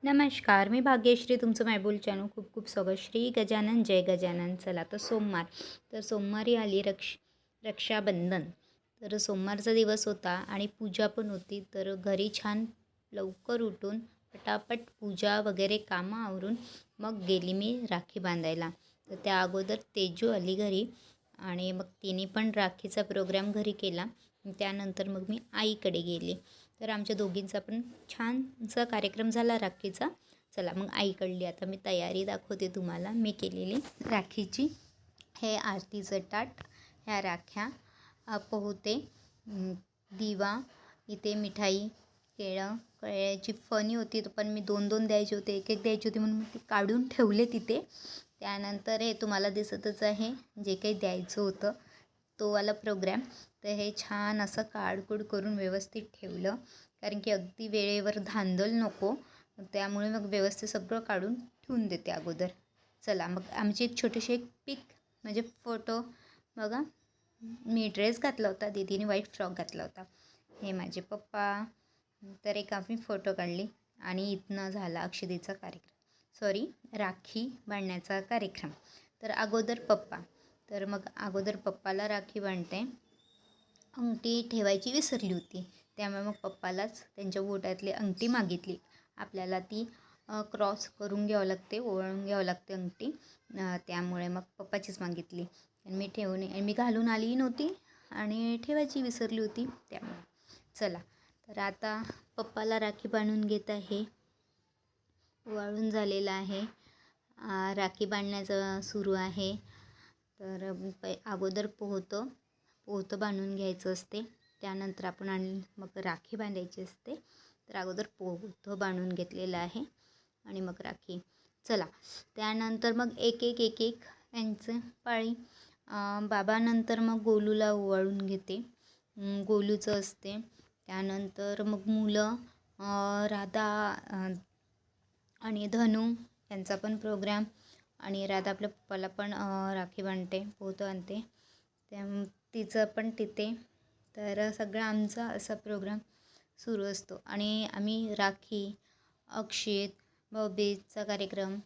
नमस्कार, मी भाग्यश्री तुमचं मायबोल चॅनल खूप खूप स्वागत. श्री गजानन जय गजानन. चला तर सोमवारी आली रक्षाबंधन. तर सोमवारचा दिवस होता आणि पूजा पण होती. तर घरी छान लवकर उठून पटापट पूजा वगैरे कामं आवरून मग गेली मी राखी बांधायला. तर त्या अगोदर तेजू आली घरी आणि मग तिने पण राखीचा प्रोग्राम घरी केला. त्यानंतर मग मी आईकडे गेले. तर आमच्या दोघींचा पण छानसा कार्यक्रम झाला राखीचा. चला मग आईकडली आता मी तयारी दाखवते तुम्हाला मी केलेली राखीची. हे आरतीचं ताट, ह्या राख्या, पोहते, दिवा, इथे मिठाई, केळ्याची फणी होती पण मी 2-2 द्यायचे होते, 1-1 द्यायची होती म्हणून ती काढून ठेवले तिथे. त्यानंतर हे तुम्हाला दिसतच आहे जे काही द्यायचं होतं तो वाला प्रोग्राम. तर हे छान असं काडकूड करून व्यवस्थित ठेवलं, कारण की अगदी वेळेवर धांदल नको, त्यामुळे मग व्यवस्थित सगळं काढून ठेवून देते अगोदर. चला मग आमची एक छोटीशी एक पिक म्हणजे फोटो बघा. मी ड्रेस घातला होता, दीदीने व्हाईट फ्रॉक घातला होता. हे माझे पप्पा. तर एक आम्ही फोटो काढली आणि इथनं झाला अक्षतेचा कार्यक्रम, सॉरी राखी बांधण्याचा कार्यक्रम. तर अगोदर पप्पा. तर मग अगोदर पप्पाला राखी बांधते. अंगठी ठेवायची विसरली होती, त्यामुळे मग पप्पालाच त्यांच्या बोटातली अंगठी मागितली. आपल्याला ती क्रॉस करून घ्यावं लागते, ओवाळून घ्यावं लागते अंगठी. त्यामुळे मग पप्पाचीच मागितली. आणि मी घालून आली नव्हती आणि ठेवायची विसरली होती त्यामुळे. चला तर आता पप्पाला राखी बांधून घेत आहे. ओवाळून झालेलं आहे, राखी बांधण्याचं सुरू आहे. तर अगोदर पोहतं बांधून घ्यायचं असते. त्यानंतर आपण मग राखी बांधायची असते. तर अगोदर पोहतं बांधून घेतलेलं आहे आणि मग राखी. चला त्यानंतर मग एक यांचं पाळी. बाबानंतर मग गोलूला ओवाळून घेते, गोलूचं असते. त्यानंतर मग मुलं राधा आणि धनू यांचा पण प्रोग्राम. आणि राधा आपल्या पप्पाला पण राखी बांधते, पोहतं आणते, तिचं पण तिथे. तर सगळा आमचा असा प्रोग्राम सुरू असतो. आणि आम्ही राखी, अक्षित, भाऊबीजेचा कार्यक्रम,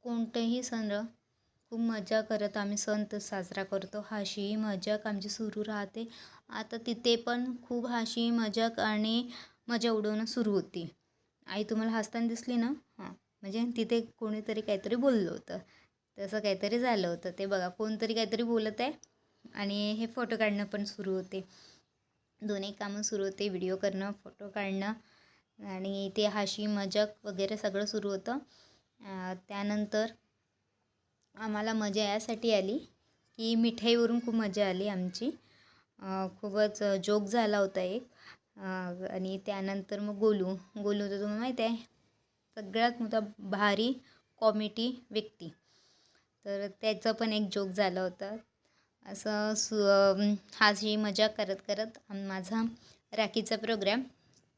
कोणतंही सण खूप मजा करत आम्ही सण साजरा करतो. हाशी मजाक आमची सुरू राहते. आता तिथे पण खूप हाशी मजाक आणि मजा उडवणं सुरू होती. आई तुम्हाला हसताना दिसली ना, म्हणजे तिथे कोणीतरी काहीतरी बोललं होतं, तसं काहीतरी झालं होतं. ते बघा कोणतरी काहीतरी बोलत आहे आणि हे फोटो काढणं पण सुरू होते. दोन्ही कामं सुरू होते, व्हिडिओ करणं, फोटो काढणं आणि ते हाशी मजाक वगैरे सगळं सुरू होतं. त्यानंतर आम्हाला मजा यासाठी आली की मिठाईवरून खूप मजा आली आमची. खूपच जोक झाला होता एक. आणि त्यानंतर मग गोलू तर तुम्हाला माहीत आहे सगळ्यात मोठा भारी कॉमेडी व्यक्ती. तर त्याचं पण एक जोक झालं होतं. असं हाशी मजा करत करत माझा राखीचा प्रोग्राम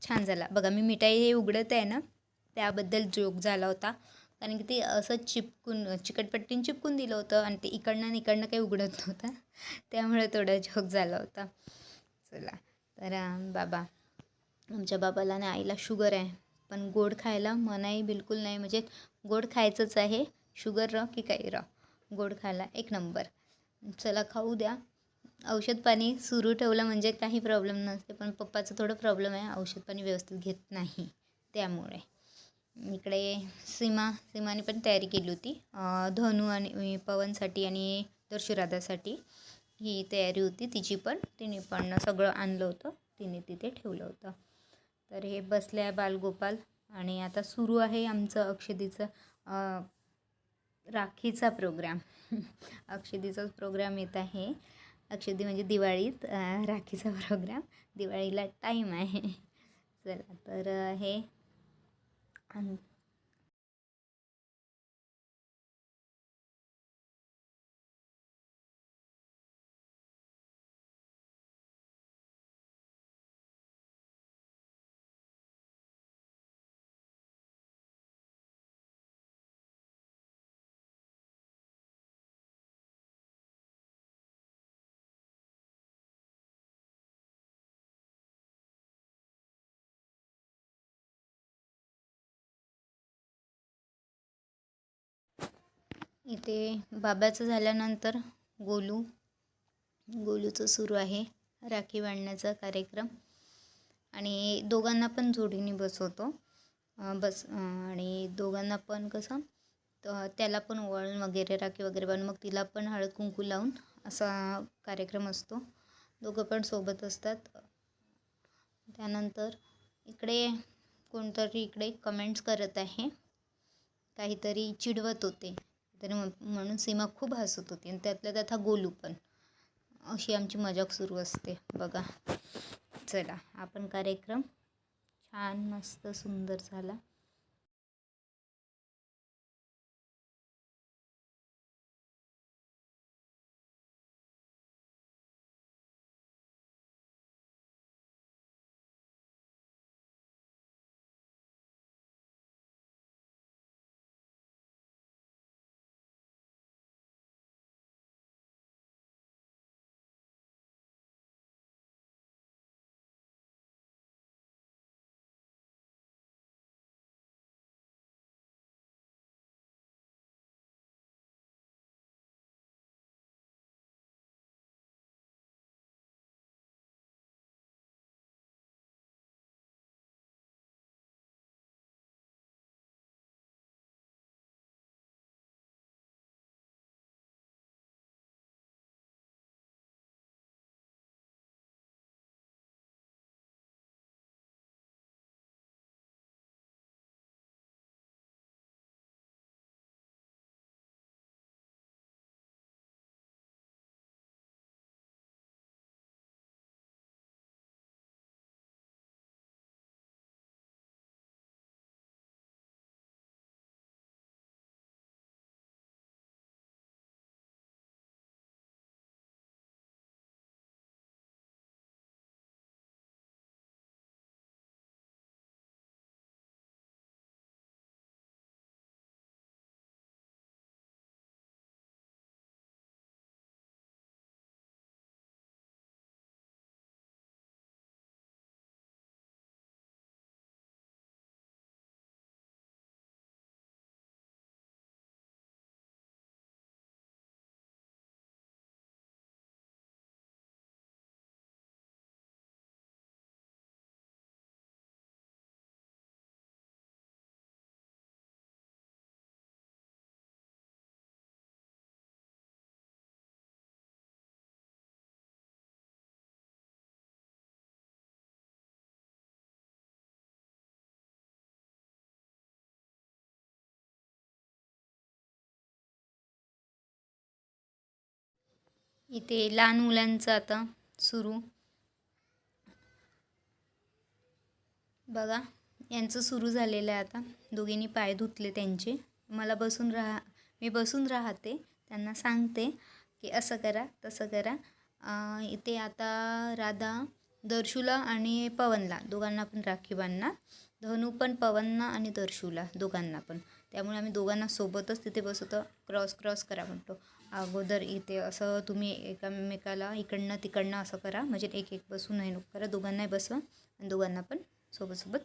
छान झाला. बघा मी मिठाई हे उघडत आहे ना, त्याबद्दल जोक झाला होता, कारण की ते असं चिकटपट्टीने चिपकून दिलं होतं आणि ते इकडनं काही उघडत नव्हतं, त्यामुळे थोडा जोक झाला होता. चला तर आमच्या बाबाला आणि आईला शुगर आहे, पण गोड खायला मनाई बिलकुल नाही. म्हणजे गोड खायचंच आहे, शुगर रह की काही रह, गोड खायला एक नंबर. चला खाऊ द्या. औषध पाणी सुरू ठेवलं म्हणजे काही प्रॉब्लेम नसते, पण पप्पाचं थोडं प्रॉब्लेम आहे, औषध पाणी व्यवस्थित घेत नाही त्यामुळे. इकडे सीमाने पण तयारी केली होती, धनू आणि पवनसाठी आणि दर्शुराधासाठी ही तयारी होती तिची पण. तिने पण सगळं आणलं होतं, तिने तिथे ठेवलं होतं. तर हे बसल्या बालगोपाल. आणि आता सुरू आहे आमचं अक्षतेचं राखीचा प्रोग्राम. अक्षतेचाच प्रोग्राम येत आहे. अक्षती म्हणजे दिवाळीत, राखीचा प्रोग्राम दिवाळीला टाईम आहे. चला तर हे इथे बाब्याचं झाल्यानंतर गोलूचं सुरू आहे राखी बांधण्याचा कार्यक्रम. आणि दोघांना पण जोडीने बसवतो. आणि दोघांना पण कसं त्याला पण ओवाळून वगैरे राखी वगैरे बांधून मग तिला पण हळद कुंकू लावून असा कार्यक्रम असतो. दोघं पण सोबत असतात. त्यानंतर इकडे कोणतरी इकडे कमेंट्स करत आहे, काहीतरी चिडवत होते तरी म्हणून सीमा खूप हसत होती. आणि त्यातल्या त्यात हा गोलू पण. अशी आमची मजाक सुरू असते बघा. चला, आपण कार्यक्रम छान मस्त सुंदर झाला. इथे लहान मुलांचं आता सुरू बघा. यांचं सुरू झालेलं आहे आता. दोघींनी पाय धुतले त्यांचे. मी बसून राहते, त्यांना सांगते की असं करा तसं करा. इथे आता राधा दर्शूला आणि पवनला दोघांना पण राखी बांधणार. धनू पण पवनना आणि दर्शूला दोघांना पण. त्यामुळे आम्ही दोघांना सोबतच तिथे बसवतो. क्रॉस करा म्हणतो. अगोदर इथे असं तुम्ही एकामेकाला इकडनं तिकडनं असं करा, म्हणजे एक बसून नाही नको करा. दोघांनाही बसवा आणि दोघांना पण सोबत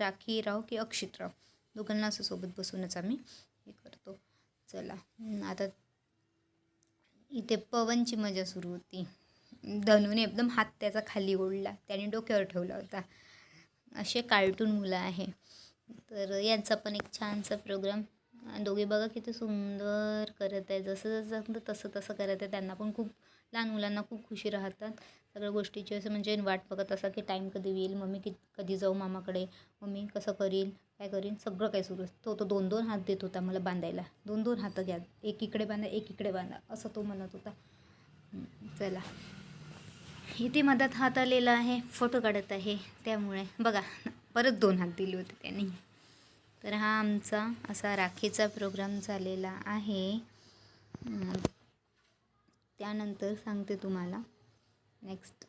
राखी राव की अक्षित राव दोघांना असं सोबत बसूनच आम्ही हे करतो. चला, आता इथे पवनची मजा सुरू होती. धनूने एकदम हात त्याचा खाली ओढला, त्याने डोक्यावर ठेवला होता. असे कार्टून मुलं आहे. तर यांचा पण एक छानसा प्रोग्राम. दोघे बघा किती सुंदर करत आहे. जसं तसं करत आहे. त्यांना पण खूप, लहान मुलांना खूप खुशी राहतात सगळ्या गोष्टीची. असं म्हणजे वाट बघत असा की टाईम कधी येईल, मम्मी कधी जाऊ मामाकडे, मम्मी कसं करील, काय करील, सगळं काय सुरू असतं. तो 2-2 हात देत होता मला बांधायला. 2-2 हात घ्या, एक इकडे बांधा एक इकडे बांधा असं तो म्हणत होता. चला, इथे मधात हात आलेला आहे, फोटो काढत आहे. त्यामुळे बघा परत 2 हात दिले होते त्यांनी. तर हा आमचा असा राखीचा प्रोग्राम झालेला आहे. त्यानंतर सांगते तुम्हाला नेक्स्ट.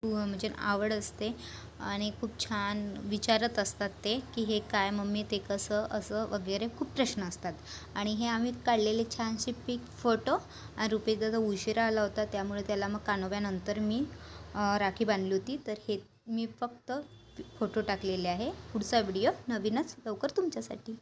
म्हणजे आवड असते आणि खूप छान विचारत असतात ते की हे काय मम्मी, ते कसं असं वगैरे खूप प्रश्न असतात. आणि हे आम्ही काढलेले छानसे फोटो. आणि रुपेश दादा उशिरा आला होता, त्यामुळे त्याला मग कानोव्यानंतर मी राखी बांधली होती. तर हे मी फक्त फोटो टाकलेले आहे. पुढचा व्हिडिओ नवीनच लवकर तुमच्यासाठी.